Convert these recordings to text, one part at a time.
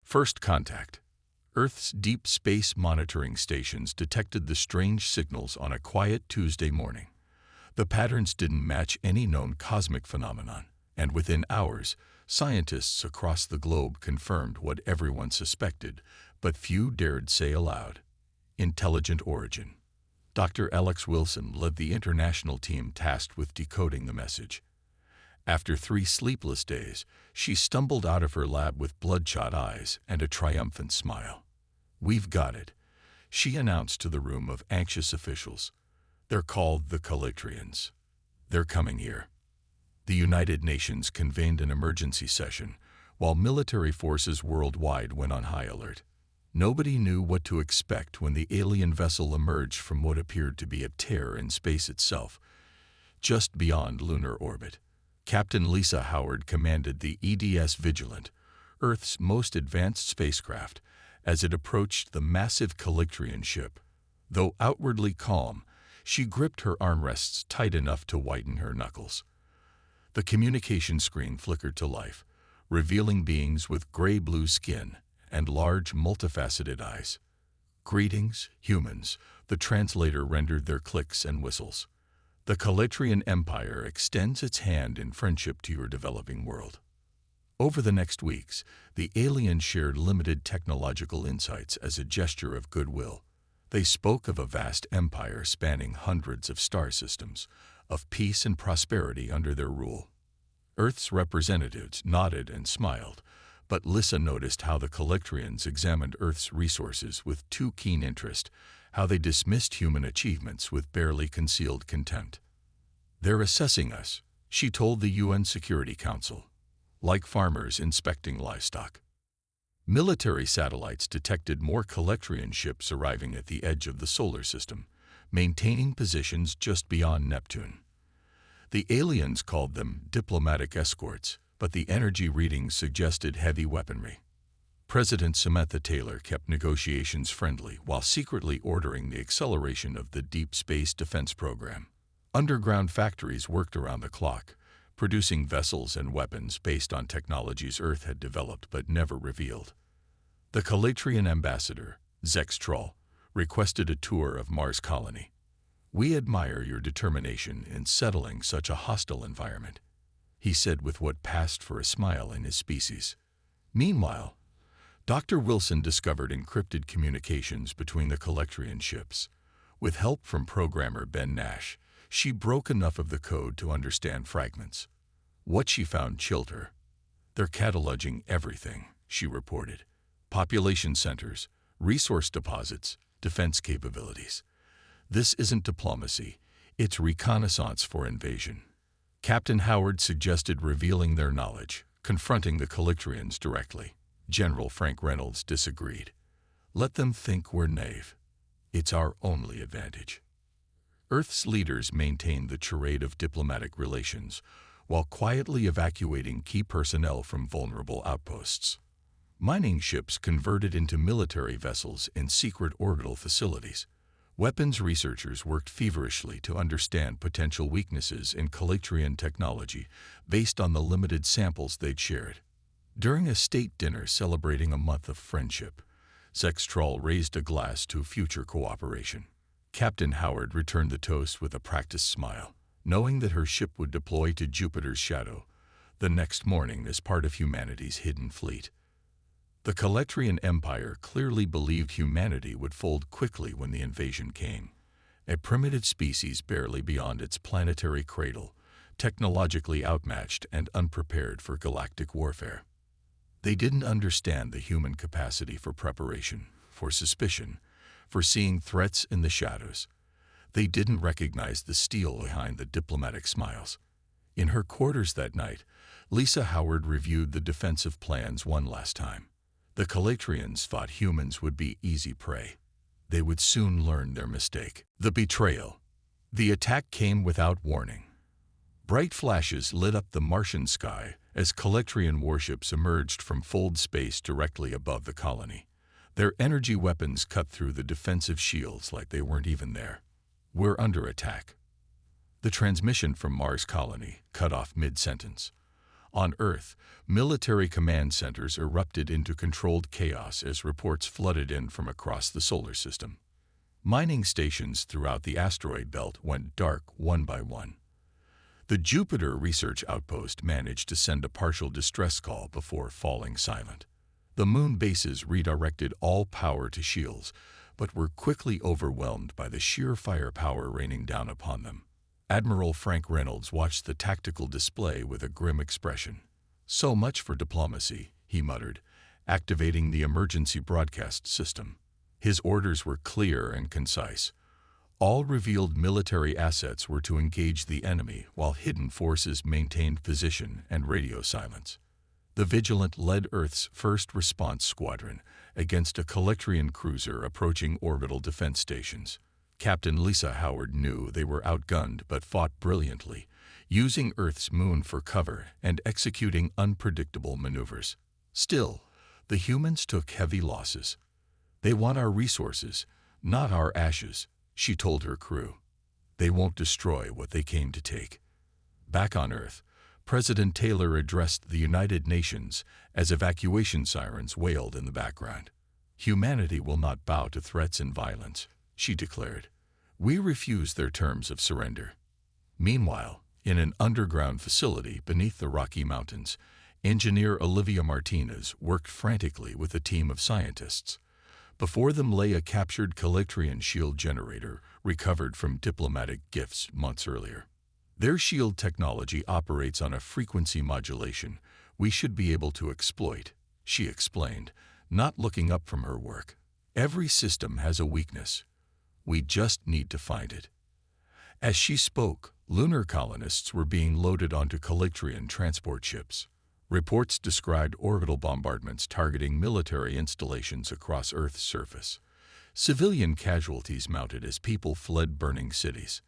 First contact. Earth's deep space monitoring stations detected the strange signals on a quiet Tuesday morning. The patterns didn't match any known cosmic phenomenon, and within hours, scientists across the globe confirmed what everyone suspected, but few dared say aloud: intelligent origin. Dr. Alex Wilson led the international team tasked with decoding the message. After 3 sleepless days, she stumbled out of her lab with bloodshot eyes and a triumphant smile. "We've got it," she announced to the room of anxious officials. "They're called the Calatrians. They're coming here." The United Nations convened an emergency session, while military forces worldwide went on high alert. Nobody knew what to expect when the alien vessel emerged from what appeared to be a tear in space itself, just beyond lunar orbit. Captain Lisa Howard commanded the EDS Vigilant, Earth's most advanced spacecraft, as it approached the massive Calatrian ship. Though outwardly calm, she gripped her armrests tight enough to whiten her knuckles. The communication screen flickered to life, revealing beings with gray-blue skin and large, multifaceted eyes. "Greetings, humans," the translator rendered their clicks and whistles. "The Calatrian Empire extends its hand in friendship to your developing world." Over the next weeks, the aliens shared limited technological insights as a gesture of goodwill. They spoke of a vast empire spanning hundreds of star systems, of peace and prosperity under their rule. Earth's representatives nodded and smiled, but Lissa noticed how the Calatrians examined Earth's resources with too keen interest, how they dismissed human achievements with barely concealed contempt. "They're assessing us," she told the UN Security Council, "like farmers inspecting livestock." Military satellites detected more Calatrian ships arriving at the edge of the solar system, maintaining positions just beyond Neptune. The aliens called them diplomatic escorts, but the energy readings suggested heavy weaponry. President Samantha Taylor kept negotiations friendly while secretly ordering the acceleration of the deep space defense program. Underground factories worked around the clock, producing vessels and weapons based on technologies Earth had developed but never revealed. The Calatrian ambassador, Zex Troll, requested a tour of Mars colony. "We admire your determination in settling such a hostile environment," he said with what passed for a smile in his species. Meanwhile, Dr. Wilson discovered encrypted communications between the Calatrian ships. With help from programmer Ben Nash, she broke enough of the code to understand fragments. What she found chilled her. "They're cataloging everything," she reported. "Population centers, resource deposits, defense capabilities. This isn't diplomacy, it's reconnaissance for invasion." Captain Howard suggested revealing their knowledge, confronting the Calatrians directly. General Frank Reynolds disagreed. "Let them think we're naive. It's our only advantage." Earth's leaders maintained the charade of diplomatic relations, while quietly evacuating key personnel from vulnerable outposts. Mining ships converted into military vessels in secret orbital facilities. Weapons researchers worked feverishly to understand potential weaknesses in Calatrian technology based on the limited samples they'd shared. During a state dinner celebrating a month of friendship, Zex Troll raised a glass to future cooperation. Captain Howard returned the toast with a practiced smile, knowing that her ship would deploy to Jupiter's shadow the next morning as part of humanity's hidden fleet. The Calatrian Empire clearly believed humanity would fold quickly when the invasion came. A primitive species barely beyond its planetary cradle, technologically outmatched and unprepared for galactic warfare. They didn't understand the human capacity for preparation, for suspicion, for seeing threats in the shadows. They didn't recognize the steel behind the diplomatic smiles. In her quarters that night, Lisa Howard reviewed the defensive plans one last time. The Calatrians thought humans would be easy prey. They would soon learn their mistake. The betrayal. The attack came without warning. Bright flashes lit up the Martian sky as Calatrian warships emerged from fold space directly above the colony. Their energy weapons cut through the defensive shields like they weren't even there. "We're under attack." The transmission from Mars colony cut off mid-sentence. On Earth, military command centers erupted into controlled chaos as reports flooded in from across the solar system. Mining stations throughout the asteroid belt went dark one by one. The Jupiter Research Outpost managed to send a partial distress call before falling silent. The moon bases redirected all power to shields, but were quickly overwhelmed by the sheer firepower raining down upon them. Admiral Frank Reynolds watched the tactical display with a grim expression. "So much for diplomacy," he muttered, activating the emergency broadcast system. His orders were clear and concise. All revealed military assets were to engage the enemy while hidden forces maintained position and radio silence. The Vigilant led Earth's first response squadron against a Calictrian cruiser approaching orbital defense stations. Captain Lisa Howard knew they were outgunned but fought brilliantly, using Earth's moon for cover and executing unpredictable maneuvers. Still, the humans took heavy losses. "They want our resources, not our ashes," she told her crew. "They won't destroy what they came to take." Back on Earth, President Taylor addressed the United Nations as evacuation sirens wailed in the background. "Humanity will not bow to threats and violence," she declared. "We refuse their terms of surrender." Meanwhile, in an underground facility beneath the Rocky Mountains, engineer Olivia Martinez worked frantically with a team of scientists. Before them lay a captured Calictrian shield generator recovered from diplomatic gifts months earlier. "Their shield technology operates on a frequency modulation we should be able to exploit," she explained, not looking up from her work. "Every system has a weakness. We just need to find it." As she spoke, lunar colonists were being loaded onto Calictrian transport ships. Reports described orbital bombardments targeting military installations across Earth's surface. Civilian casualties mounted as people fled burning cities.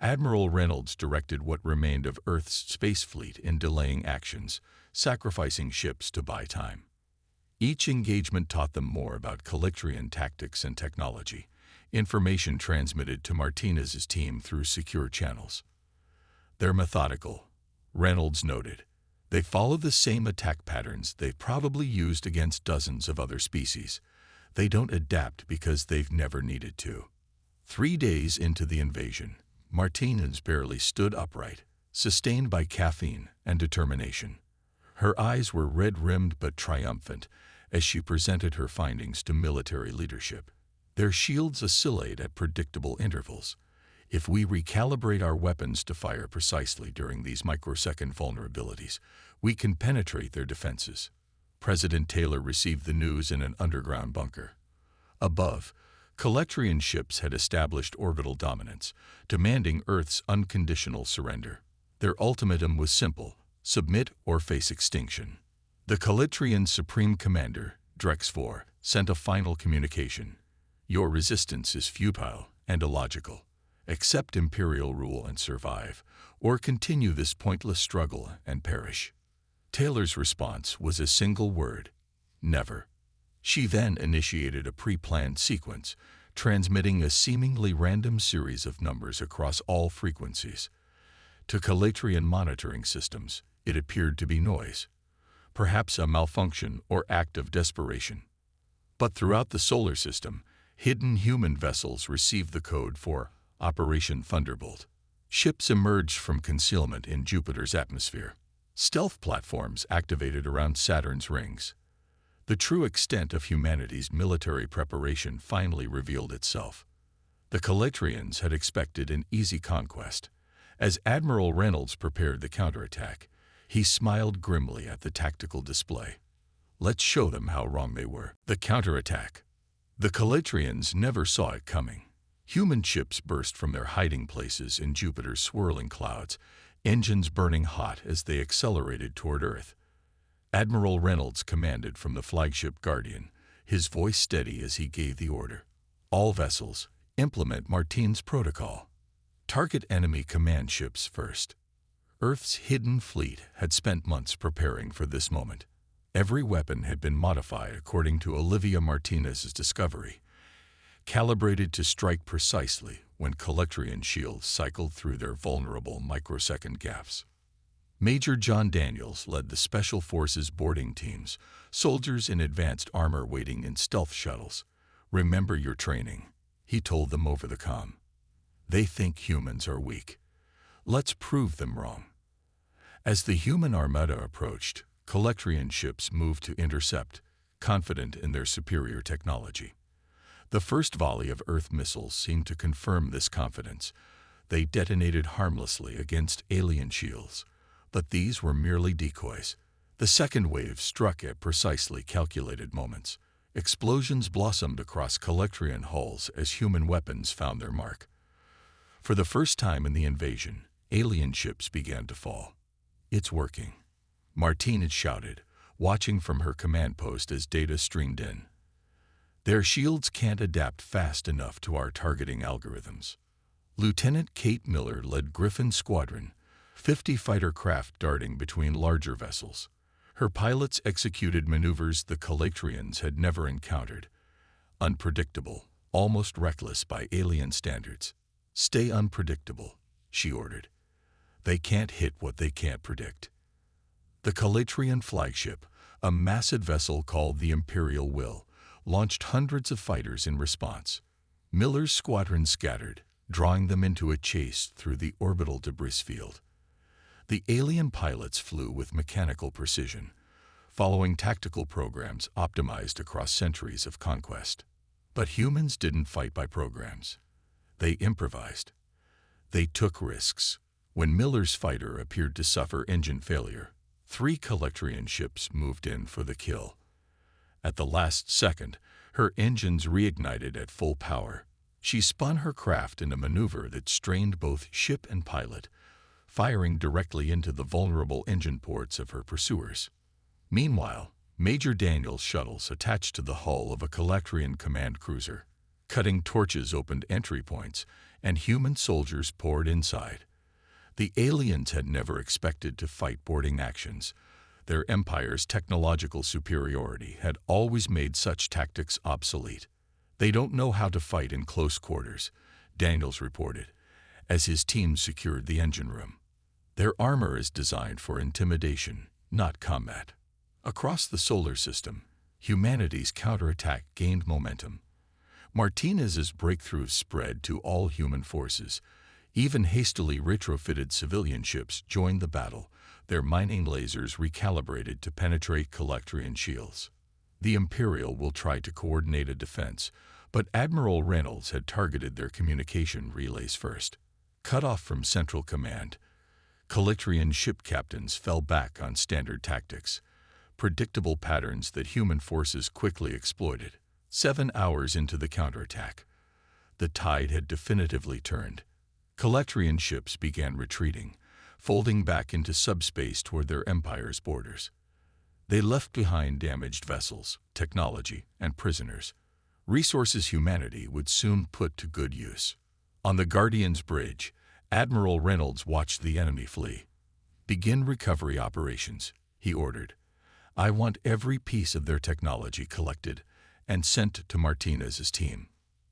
Admiral Reynolds directed what remained of Earth's space fleet in delaying actions, sacrificing ships to buy time. Each engagement taught them more about Calictrian tactics and technology, information transmitted to Martinez's team through secure channels. "They're methodical," Reynolds noted. "They follow the same attack patterns they've probably used against dozens of other species. They don't adapt because they've never needed to." 3 days into the invasion, Martinez barely stood upright, sustained by caffeine and determination. Her eyes were red-rimmed but triumphant as she presented her findings to military leadership. "Their shields oscillate at predictable intervals. If we recalibrate our weapons to fire precisely during these microsecond vulnerabilities, we can penetrate their defenses." President Taylor received the news in an underground bunker. Above, Calictrian ships had established orbital dominance, demanding Earth's unconditional surrender. Their ultimatum was simple: submit or face extinction. The Calictrian Supreme Commander, Drex IV, sent a final communication. "Your resistance is futile and illogical. Accept Imperial rule and survive, or continue this pointless struggle and perish." Taylor's response was a single word: never. She then initiated a pre-planned sequence, transmitting a seemingly random series of numbers across all frequencies. To Calictrian monitoring systems, it appeared to be noise, perhaps a malfunction or act of desperation. But throughout the solar system, hidden human vessels received the code for Operation Thunderbolt. Ships emerged from concealment in Jupiter's atmosphere. Stealth platforms activated around Saturn's rings. The true extent of humanity's military preparation finally revealed itself. The Calictrians had expected an easy conquest. As Admiral Reynolds prepared the counterattack, he smiled grimly at the tactical display. "Let's show them how wrong they were." The counterattack. The Calictrians never saw it coming. Human ships burst from their hiding places in Jupiter's swirling clouds, engines burning hot as they accelerated toward Earth. Admiral Reynolds commanded from the flagship Guardian, his voice steady as he gave the order. "All vessels, implement Martine's protocol. Target enemy command ships first." Earth's hidden fleet had spent months preparing for this moment. Every weapon had been modified according to Olivia Martinez's discovery, calibrated to strike precisely when Calictrian shields cycled through their vulnerable microsecond gaps. Major John Daniels led the Special Forces boarding teams, soldiers in advanced armor waiting in stealth shuttles. "Remember your training," he told them over the comm. "They think humans are weak. Let's prove them wrong." As the human armada approached, Calectrian ships moved to intercept, confident in their superior technology. The first volley of Earth missiles seemed to confirm this confidence. They detonated harmlessly against alien shields, but these were merely decoys. The second wave struck at precisely calculated moments. Explosions blossomed across Calectrian hulls as human weapons found their mark. For the first time in the invasion, alien ships began to fall. "It's working," Martinez shouted, watching from her command post as data streamed in. "Their shields can't adapt fast enough to our targeting algorithms." Lieutenant Kate Miller led Griffin Squadron, 50 fighter craft darting between larger vessels. Her pilots executed maneuvers the Calectrians had never encountered. Unpredictable, almost reckless by alien standards. "Stay unpredictable," she ordered. "They can't hit what they can't predict." The Calectrian flagship, a massive vessel called the Imperial Will, launched hundreds of fighters in response. Miller's squadron scattered, drawing them into a chase through the orbital debris field. The alien pilots flew with mechanical precision, following tactical programs optimized across centuries of conquest. But humans didn't fight by programs. They improvised. They took risks. When Miller's fighter appeared to suffer engine failure, 3 Calectrian ships moved in for the kill. At the last second, her engines reignited at full power. She spun her craft in a maneuver that strained both ship and pilot, firing directly into the vulnerable engine ports of her pursuers. Meanwhile, Major Daniels' shuttles attached to the hull of a Calectrian command cruiser. Cutting torches opened entry points, and human soldiers poured inside. The aliens had never expected to fight boarding actions. Their empire's technological superiority had always made such tactics obsolete. "They don't know how to fight in close quarters," Daniels reported, as his team secured the engine room. "Their armor is designed for intimidation, not combat." Across the solar system, humanity's counterattack gained momentum. Martinez's breakthrough spread to all human forces. Even hastily retrofitted civilian ships joined the battle, their mining lasers recalibrated to penetrate Calectrian shields. The Imperial will try to coordinate a defense, but Admiral Reynolds had targeted their communication relays first. Cut off from Central Command, Calectrian ship captains fell back on standard tactics, predictable patterns that human forces quickly exploited. 7 hours into the counterattack, the tide had definitively turned. Calectrian ships began retreating, folding back into subspace toward their empire's borders. They left behind damaged vessels, technology, and prisoners, resources humanity would soon put to good use. On the Guardian's bridge, Admiral Reynolds watched the enemy flee. "Begin recovery operations," he ordered. "I want every piece of their technology collected and sent to Martinez's team."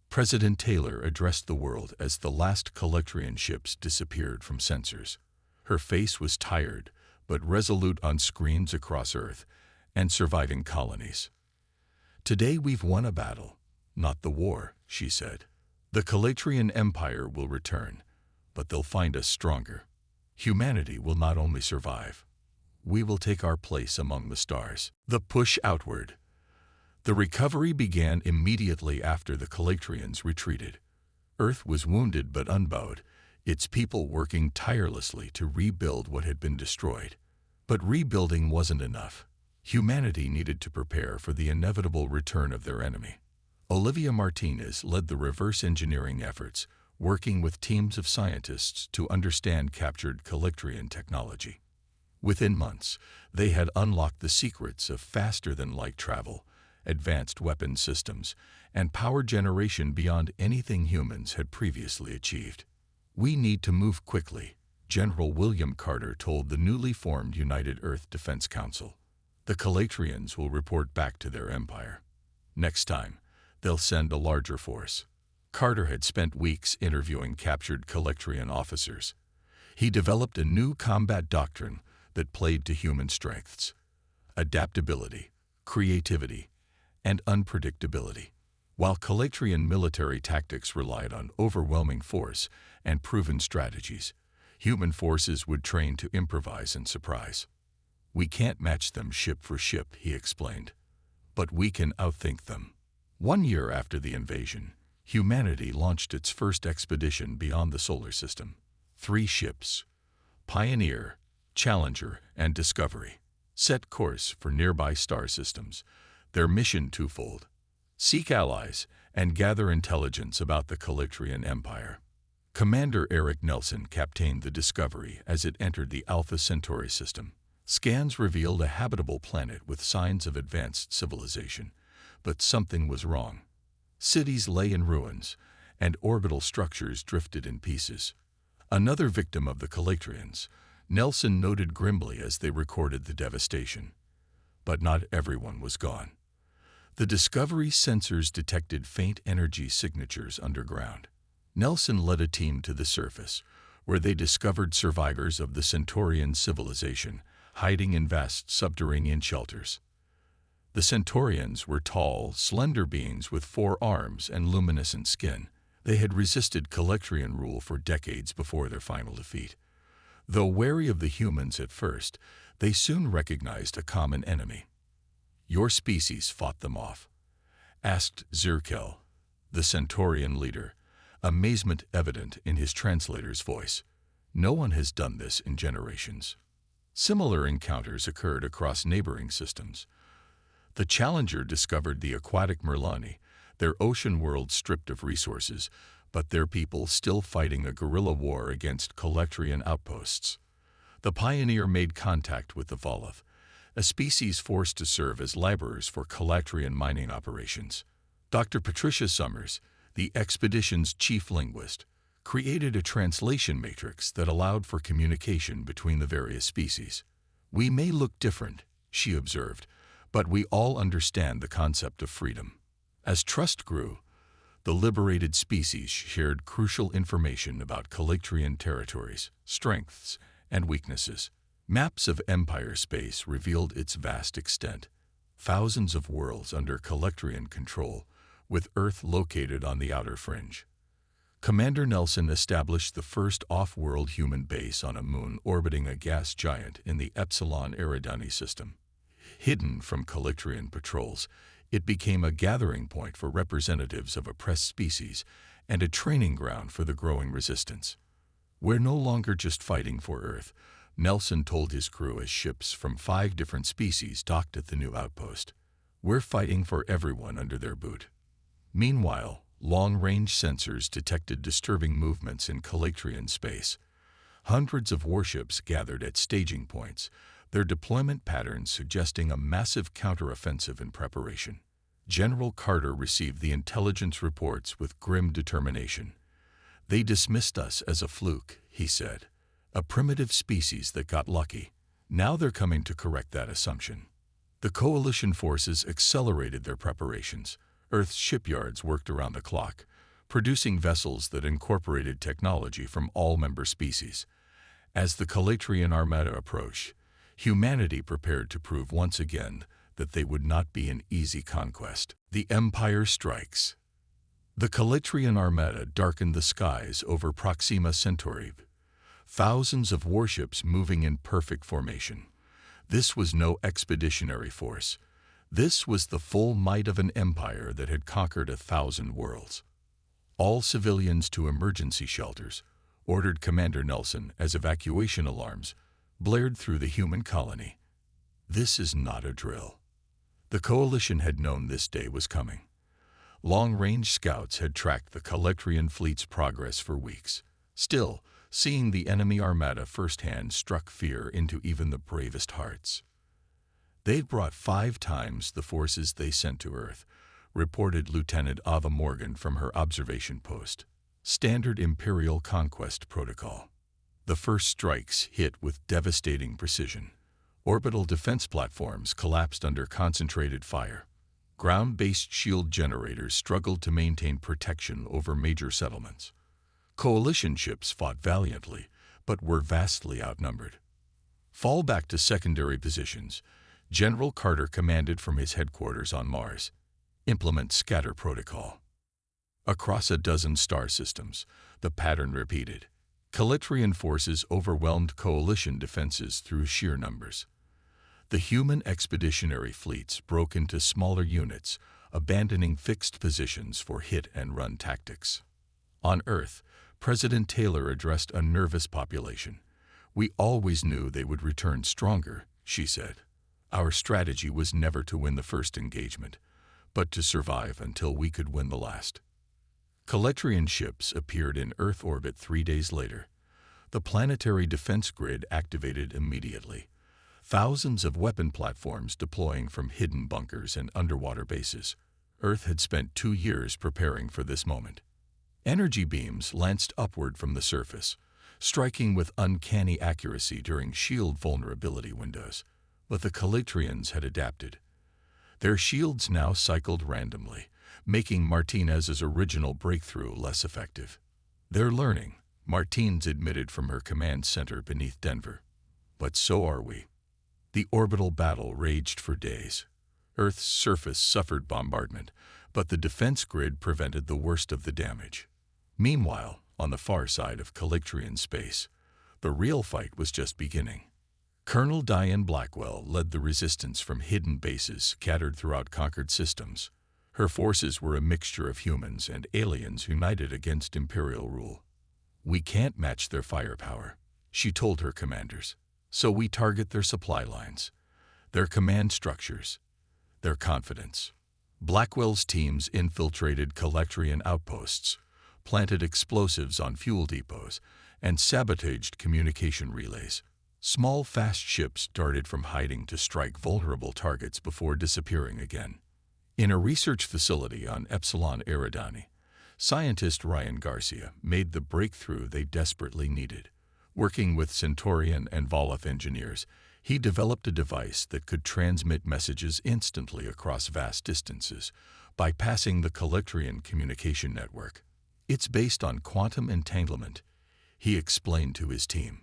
President Taylor addressed the world as the last Calectrian ships disappeared from sensors. Her face was tired, but resolute on screens across Earth and surviving colonies. "Today we've won a battle, not the war," she said. "The Calectrian Empire will return, but they'll find us stronger. Humanity will not only survive, we will take our place among the stars." The push outward. The recovery began immediately after the Calectrians retreated. Earth was wounded but unbowed, its people working tirelessly to rebuild what had been destroyed. But rebuilding wasn't enough. Humanity needed to prepare for the inevitable return of their enemy. Olivia Martinez led the reverse engineering efforts, working with teams of scientists to understand captured Calectrian technology. Within months, they had unlocked the secrets of faster-than-light travel, advanced weapon systems, and power generation beyond anything humans had previously achieved. "We need to move quickly," General William Carter told the newly formed United Earth Defense Council. "The Calectrians will report back to their empire. Next time, they'll send a larger force." Carter had spent weeks interviewing captured Calectrian officers. He developed a new combat doctrine, that played to human strengths: adaptability, creativity, and unpredictability. While Calatrian military tactics relied on overwhelming force and proven strategies, human forces would train to improvise and surprise. "We can't match them ship for ship," he explained, "but we can outthink them." 1 year after the invasion, humanity launched its first expedition beyond the solar system. 3 ships, Pioneer, Challenger, and Discovery, set course for nearby star systems, their mission twofold: seek allies and gather intelligence about the Calatrian Empire. Commander Eric Nelson captained the Discovery as it entered the Alpha Centauri system. Scans revealed a habitable planet with signs of advanced civilization, but something was wrong. Cities lay in ruins, and orbital structures drifted in pieces. Another victim of the Calatrians, Nelson noted grimly as they recorded the devastation. But not everyone was gone. The Discovery sensors detected faint energy signatures underground. Nelson led a team to the surface, where they discovered survivors of the Centaurian civilization hiding in vast subterranean shelters. The Centaurians were tall, slender beings with 4 arms and luminescent skin. They had resisted Calatrian rule for decades before their final defeat. Though wary of the humans at first, they soon recognized a common enemy. "Your species fought them off?" asked Zirkel, the Centaurian leader, amazement evident in his translator's voice. "No one has done this in generations." Similar encounters occurred across neighboring systems. The Challenger discovered the aquatic Merlani, their ocean world stripped of resources, but their people still fighting a guerrilla war against Calatrian outposts. The Pioneer made contact with the Volov, a species forced to serve as laborers for Calatrian mining operations. Dr. Patricia Summers, the expedition's chief linguist, created a translation matrix that allowed for communication between the various species. "We may look different," she observed, "but we all understand the concept of freedom." As trust grew, the liberated species shared crucial information about Calatrian territories, strengths, and weaknesses. Maps of Empire space revealed its vast extent. Thousands of worlds under Calatrian control, with Earth located on the outer fringe. Commander Nelson established the first off-world human base on a moon orbiting a gas giant in the Epsilon Eridani system. Hidden from Calatrian patrols, it became a gathering point for representatives of oppressed species and a training ground for the growing resistance. "We're no longer just fighting for Earth," Nelson told his crew as ships from 5 different species docked at the new outpost. "We're fighting for everyone under their boot." Meanwhile, long-range sensors detected disturbing movements in Calatrian space. Hundreds of warships gathered at staging points, their deployment patterns suggesting a massive counteroffensive in preparation. General Carter received the intelligence reports with grim determination. "They dismissed us as a fluke," he said, "a primitive species that got lucky. Now they're coming to correct that assumption." The coalition forces accelerated their preparations. Earth's shipyards worked around the clock, producing vessels that incorporated technology from all member species. As the Calatrian Armada approached, humanity prepared to prove once again that they would not be an easy conquest. The Empire strikes. The Calatrian Armada darkened the skies over Proxima Centauri, thousands of warships moving in perfect formation. This was no expeditionary force. This was the full might of an empire that had conquered 1,000 worlds. "All civilians to emergency shelters," ordered Commander Nelson as evacuation alarms blared through the human colony. This is not a drill. The coalition had known this day was coming. Long-range scouts had tracked the Calatrian fleet's progress for weeks. Still, seeing the enemy armada firsthand struck fear into even the bravest hearts. "They'd brought 5 times the forces they sent to Earth," reported Lieutenant Ava Morgan from her observation post. Standard Imperial conquest protocol. The first strikes hit with devastating precision. Orbital defense platforms collapsed under concentrated fire. Ground-based shield generators struggled to maintain protection over major settlements. Coalition ships fought valiantly, but were vastly outnumbered. Fall back to secondary positions. General Carter commanded from his headquarters on Mars. Implement scatter protocol. Across a dozen star systems, the pattern repeated. Calatrian forces overwhelmed coalition defenses through sheer numbers. The human expeditionary fleets broke into smaller units, abandoning fixed positions for hit-and-run tactics. On Earth, President Taylor addressed a nervous population. "We always knew they would return stronger," she said. "Our strategy was never to win the first engagement, but to survive until we could win the last." Calatrian ships appeared in Earth orbit 3 days later. The planetary defense grid activated immediately. Thousands of weapon platforms deploying from hidden bunkers and underwater bases. Earth had spent 2 years preparing for this moment. Energy beams lanced upward from the surface, striking with uncanny accuracy during shield vulnerability windows. But the Calatrians had adapted. Their shields now cycled randomly, making Martinez's original breakthrough less effective. "They're learning," Martins admitted from her command center beneath Denver. "But so are we." The orbital battle raged for days. Earth's surface suffered bombardment, but the defense grid prevented the worst of the damage. Meanwhile, on the far side of Calatrian space, the real fight was just beginning. Colonel Diane Blackwell led the resistance from hidden bases scattered throughout conquered systems. Her forces were a mixture of humans and aliens united against Imperial rule. "We can't match their firepower," she told her commanders. "So we target their supply lines, their command structures, their confidence." Blackwell's teams infiltrated Calatrian outposts, planted explosives on fuel depots, and sabotaged communication relays. Small, fast ships darted from hiding to strike vulnerable targets before disappearing again. In a research facility on Epsilon Eridani, scientist Ryan Garcia made the breakthrough they desperately needed. Working with Centaurian and Volov engineers, he developed a device that could transmit messages instantly across vast distances, bypassing the Calatrian communication network. "It's based on quantum entanglement," he explained to his team.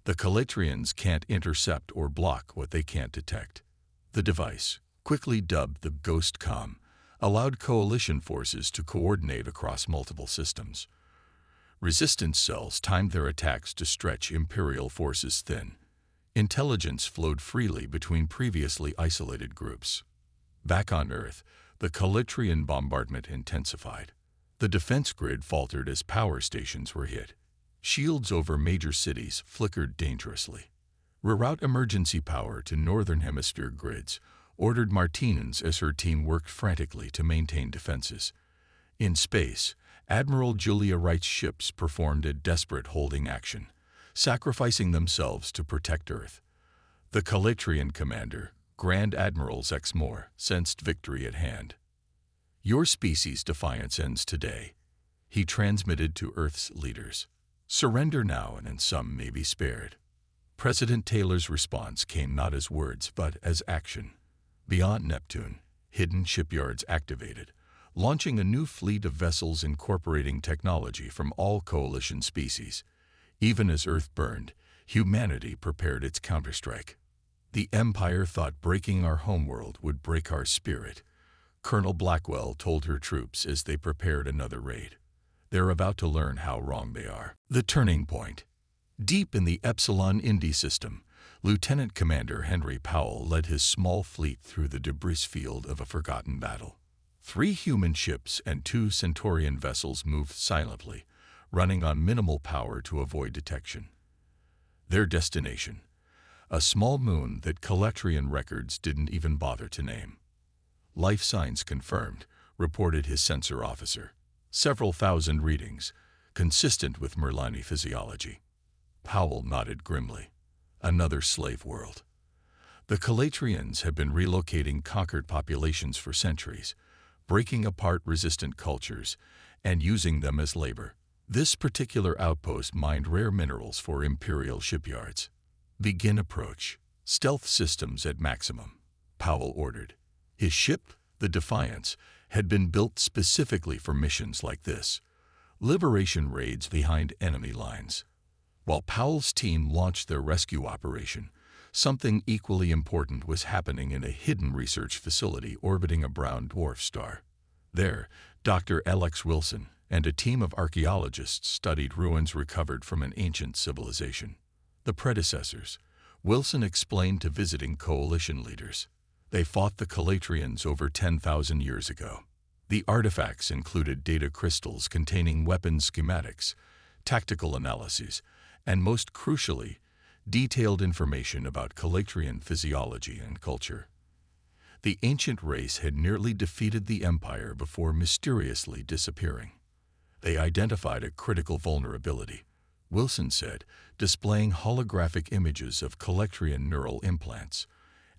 "The Calatrians can't intercept or block what they can't detect." The device, quickly dubbed the Ghost Com, allowed coalition forces to coordinate across multiple systems. Resistance cells timed their attacks to stretch Imperial forces thin. Intelligence flowed freely between previously isolated groups. Back on Earth, the Calatrian bombardment intensified. The defense grid faltered as power stations were hit. Shields over major cities flickered dangerously. "Reroute emergency power to Northern Hemisphere grids," ordered Martinez as her team worked frantically to maintain defenses. In space, Admiral Julia Wright's ships performed a desperate holding action, sacrificing themselves to protect Earth. The Calatrian commander, Grand Admiral Zexmore, sensed victory at hand. "Your species' defiance ends today," he transmitted to Earth's leaders. "Surrender now and some may be spared." President Taylor's response came not as words but as action. Beyond Neptune, hidden shipyards activated, launching a new fleet of vessels incorporating technology from all coalition species. Even as Earth burned, humanity prepared its counterstrike. "The Empire thought breaking our homeworld would break our spirit," Colonel Blackwell told her troops as they prepared another raid. "They're about to learn how wrong they are." The turning point. Deep in the Epsilon Indy system, Lieutenant Commander Henry Powell led his small fleet through the debris field of a forgotten battle. 3 human ships and 2 Centaurian vessels moved silently, running on minimal power to avoid detection. Their destination, a small moon that Calatrian records didn't even bother to name. "Life signs confirmed," reported his sensor officer. "Several thousand readings, consistent with Merlani physiology." Powell nodded grimly. Another slave world. The Calatrians had been relocating conquered populations for centuries, breaking apart resistant cultures and using them as labor. This particular outpost mined rare minerals for Imperial shipyards. "Begin approach. Stealth systems at maximum," Powell ordered. His ship, the Defiance, had been built specifically for missions like this. Liberation raids behind enemy lines. While Powell's team launched their rescue operation, something equally important was happening in a hidden research facility orbiting a brown dwarf star. There, Dr. Alex Wilson and a team of archaeologists studied ruins recovered from an ancient civilization. The predecessors, Wilson explained to visiting coalition leaders. They fought the Calatrians over 10,000 years ago. The artifacts included data crystals containing weapons schematics, tactical analyses, and most crucially, detailed information about Calatrian physiology and culture. The ancient race had nearly defeated the Empire before mysteriously disappearing. They identified a critical vulnerability, Wilson said, displaying holographic images of Calatrian neural implants.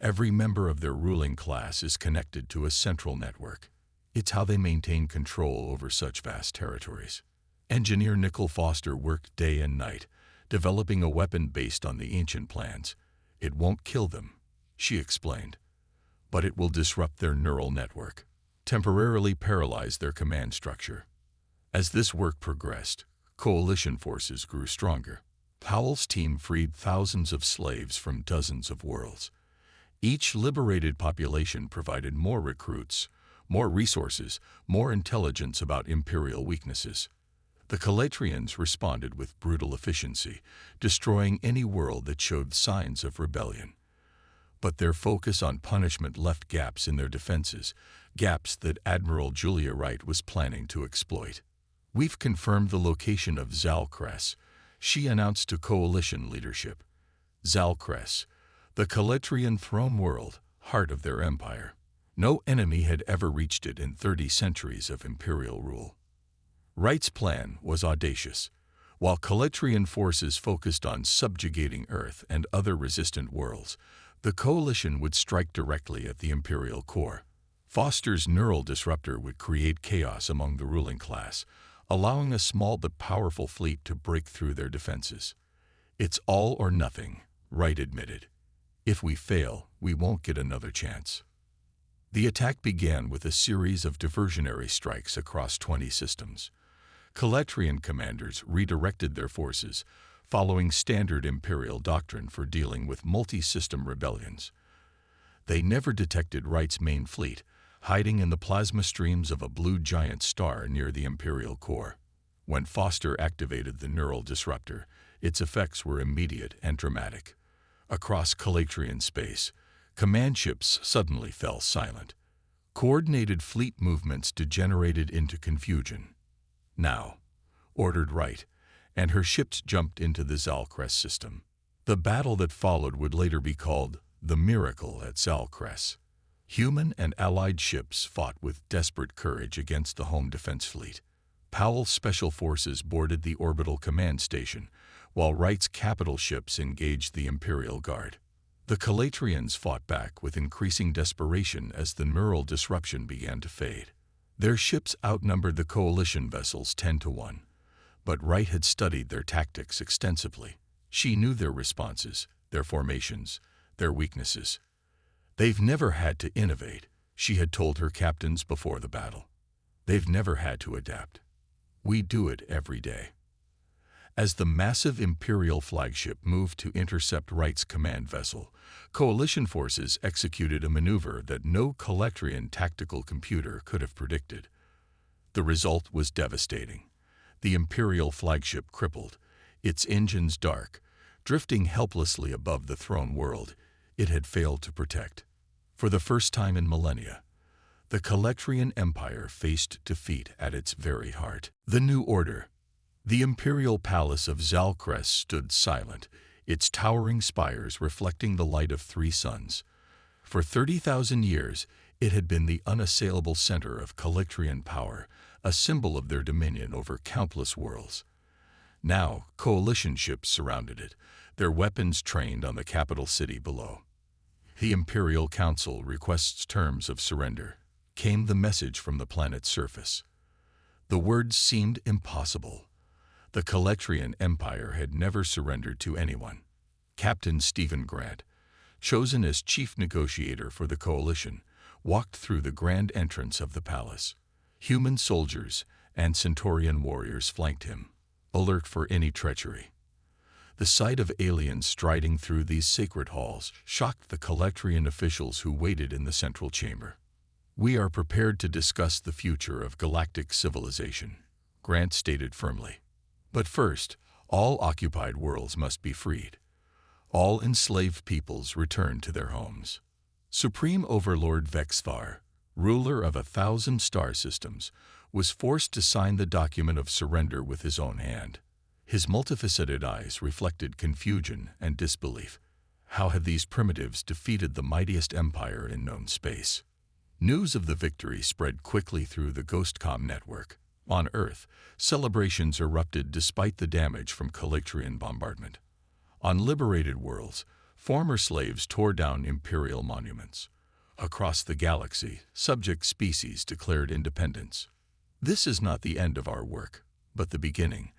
Every member of their ruling class is connected to a central network. It's how they maintain control over such vast territories. Engineer Nicole Foster worked day and night, developing a weapon based on the ancient plans. It won't kill them, she explained, but it will disrupt their neural network, temporarily paralyze their command structure. As this work progressed, coalition forces grew stronger. Powell's team freed thousands of slaves from dozens of worlds. Each liberated population provided more recruits, more resources, more intelligence about imperial weaknesses. The Calatrians responded with brutal efficiency, destroying any world that showed signs of rebellion. But their focus on punishment left gaps in their defenses, gaps that Admiral Julia Wright was planning to exploit. "We've confirmed the location of Zalcress," she announced to coalition leadership. Zalcress, the Calatrian throne world, heart of their empire. No enemy had ever reached it in 30 centuries of imperial rule. Wright's plan was audacious. While Calatrian forces focused on subjugating Earth and other resistant worlds, the coalition would strike directly at the imperial core. Foster's neural disruptor would create chaos among the ruling class, allowing a small but powerful fleet to break through their defenses. "It's all or nothing," Wright admitted. "If we fail, we won't get another chance." The attack began with a series of diversionary strikes across 20 systems. Calatrian commanders redirected their forces, following standard imperial doctrine for dealing with multi-system rebellions. They never detected Wright's main fleet, hiding in the plasma streams of a blue giant star near the imperial core. When Foster activated the neural disruptor, its effects were immediate and dramatic. Across Calatrian space, command ships suddenly fell silent. Coordinated fleet movements degenerated into confusion. "Now," ordered Wright, and her ships jumped into the Zalcress system. The battle that followed would later be called the Miracle at Zalcress. Human and allied ships fought with desperate courage against the home defense fleet. Powell's special forces boarded the orbital command station, while Wright's capital ships engaged the Imperial Guard. The Calatrians fought back with increasing desperation as the neural disruption began to fade. Their ships outnumbered the coalition vessels 10-1, but Wright had studied their tactics extensively. She knew their responses, their formations, their weaknesses. "They've never had to innovate," she had told her captains before the battle. "They've never had to adapt. We do it every day." As the massive Imperial flagship moved to intercept Wright's command vessel, coalition forces executed a maneuver that no Calatrian tactical computer could have predicted. The result was devastating. The Imperial flagship crippled, its engines dark, drifting helplessly above the throne world it had failed to protect. For the first time in millennia, the Calatrian Empire faced defeat at its very heart. The New Order. The imperial palace of Zalcress stood silent, its towering spires reflecting the light of 3 suns. For 30,000 years, it had been the unassailable center of Calatrian power, a symbol of their dominion over countless worlds. Now, coalition ships surrounded it, their weapons trained on the capital city below. "The Imperial Council requests terms of surrender," came the message from the planet's surface. The words seemed impossible. The Calatrian Empire had never surrendered to anyone. Captain Stephen Grant, chosen as chief negotiator for the coalition, walked through the grand entrance of the palace. Human soldiers and Centaurian warriors flanked him, alert for any treachery. The sight of aliens striding through these sacred halls shocked the Calectrian officials who waited in the central chamber. "We are prepared to discuss the future of galactic civilization," Grant stated firmly. "But first, all occupied worlds must be freed. All enslaved peoples return to their homes." Supreme Overlord Vexvar, ruler of 1,000 star systems, was forced to sign the document of surrender with his own hand. His multifaceted eyes reflected confusion and disbelief. How had these primitives defeated the mightiest empire in known space? News of the victory spread quickly through the GhostCom network. On Earth, celebrations erupted despite the damage from Calectrian bombardment. On liberated worlds, former slaves tore down imperial monuments. Across the galaxy, subject species declared independence. "This is not the end of our work, but the beginning,"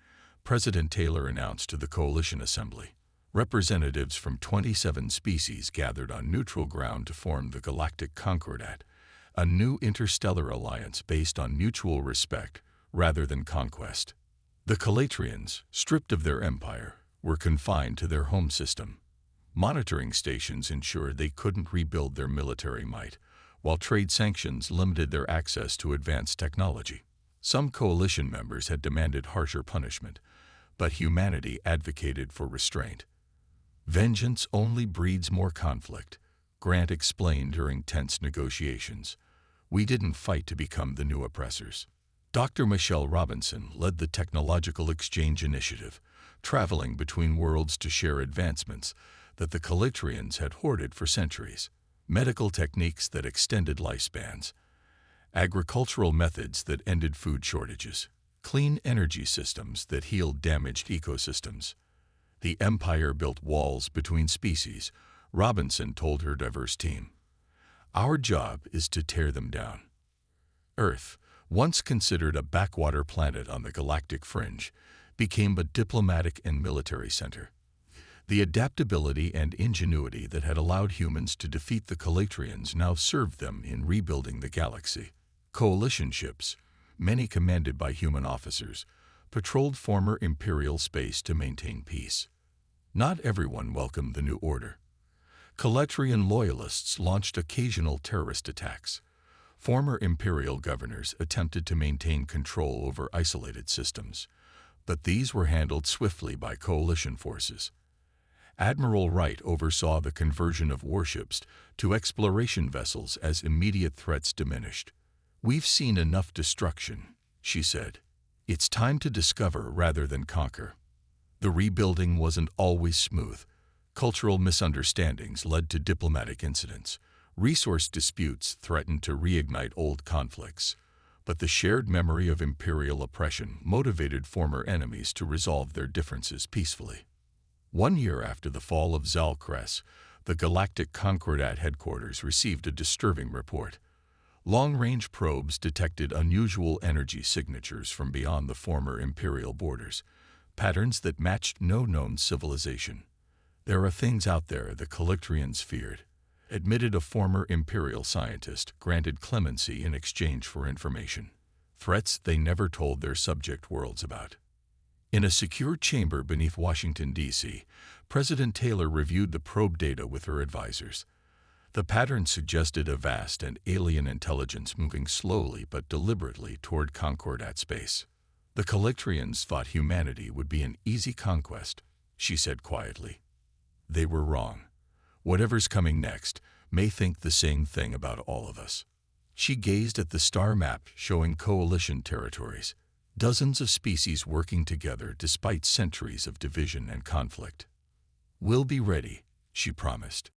President Taylor announced to the Coalition Assembly. Representatives from 27 species gathered on neutral ground to form the Galactic Concordat, a new interstellar alliance based on mutual respect rather than conquest. The Calectrians, stripped of their empire, were confined to their home system. Monitoring stations ensured they couldn't rebuild their military might, while trade sanctions limited their access to advanced technology. Some coalition members had demanded harsher punishment, but humanity advocated for restraint. "Vengeance only breeds more conflict," Grant explained during tense negotiations. "We didn't fight to become the new oppressors." Dr. Michelle Robinson led the Technological Exchange Initiative, traveling between worlds to share advancements that the Calectrians had hoarded for centuries. Medical techniques that extended lifespans, agricultural methods that ended food shortages, clean energy systems that healed damaged ecosystems. The Empire built walls between species, Robinson told her diverse team. "Our job is to tear them down." Earth, once considered a backwater planet on the galactic fringe, became a diplomatic and military center. The adaptability and ingenuity that had allowed humans to defeat the Calectrians now served them in rebuilding the galaxy. Coalition ships, many commanded by human officers, patrolled former Imperial space to maintain peace. Not everyone welcomed the new order. Calectrian loyalists launched occasional terrorist attacks. Former Imperial governors attempted to maintain control over isolated systems, but these were handled swiftly by coalition forces. Admiral Wright oversaw the conversion of warships to exploration vessels as immediate threats diminished. "We've seen enough destruction," she said. "It's time to discover rather than conquer." The rebuilding wasn't always smooth. Cultural misunderstandings led to diplomatic incidents. Resource disputes threatened to reignite old conflicts. But the shared memory of imperial oppression motivated former enemies to resolve their differences peacefully. 1 year after the fall of Zalcres, the Galactic Concordat headquarters received a disturbing report. Long-range probes detected unusual energy signatures from beyond the former imperial borders, patterns that matched no known civilization. "There are things out there the Calectrians feared," admitted a former imperial scientist, granted clemency in exchange for information. "Threats they never told their subject worlds about." In a secure chamber beneath Washington, D.C., President Taylor reviewed the probe data with her advisors. The pattern suggested a vast and alien intelligence moving slowly but deliberately toward Concordat space. "The Calectrians thought humanity would be an easy conquest," she said quietly. "They were wrong. Whatever's coming next may think the same thing about all of us." She gazed at the star map showing coalition territories, dozens of species working together despite centuries of division and conflict. "We'll be ready," she promised.